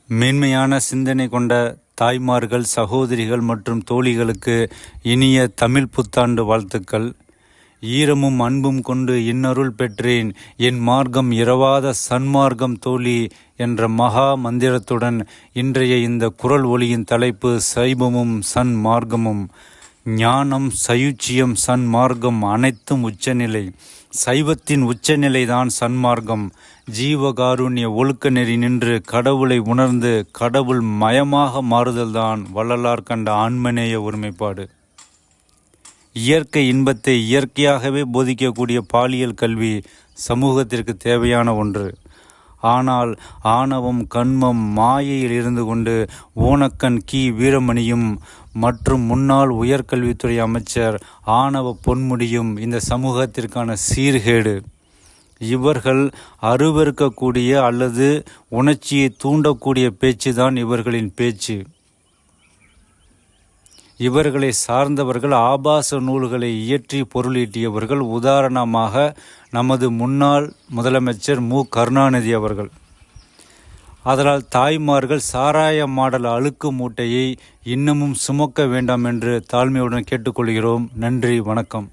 மேன்மையான சிந்தனை கொண்ட தாய்மார்கள், சகோதரிகள் மற்றும் தோழிகளுக்கு இனிய தமிழ் புத்தாண்டு வாழ்த்துக்கள். ஈரமும் அன்பும் கொண்டு இன்னருள் பெற்றேன், என் மார்க்கம் இரவாத சன்மார்க்கம் தோழி என்ற மகா மந்திரத்துடன் இன்றைய இந்த குரல் ஒலியின் தலைப்பு சைவமும் சன்மார்க்கமும். ஞானம், சயுச்சியம், சன்மார்க்கம் அனைத்தும் உச்சநிலை. சைவத்தின் உச்சநிலைதான் சன்மார்க்கம். ஜீவகாருண்ய ஒழுக்க நெறி நின்று கடவுளை உணர்ந்து கடவுள் மயமாக மாறுதல்தான் வள்ளலார் கண்ட ஆன்மநேய ஒருமைப்பாடு. இயற்கை இன்பத்தை இயற்கையாகவே போதிக்கக்கூடிய பாலியல் கல்வி சமூகத்திற்கு தேவையான ஒன்று. ஆனால் ஆணவம், கண்மம், மாயையில் இருந்து கொண்டு ஓணக்கண் கி வீரமணியும் மற்றும் முன்னாள் உயர்கல்வித்துறை அமைச்சர் ஆணவ பொன்முடியும் இந்த சமூகத்திற்கான சீர்கேடு. இவர்கள் அருவருக்கக்கூடிய அல்லது உணர்ச்சியை தூண்டக்கூடிய பேச்சுதான் இவர்களின் பேச்சு. இவர்களை சார்ந்தவர்கள் ஆபாச நூல்களை இயற்றி பொருளீட்டியவர்கள். உதாரணமாக நமது முன்னாள் முதலமைச்சர் மு. கருணாநிதி அவர்கள். அதனால் தாய்மார்கள் சாராய மாடல் அழுக்கு மூட்டையை இன்னமும் சுமக்க வேண்டாம் என்று தாழ்மையுடன் கேட்டுக்கொள்கிறோம். நன்றி, வணக்கம்.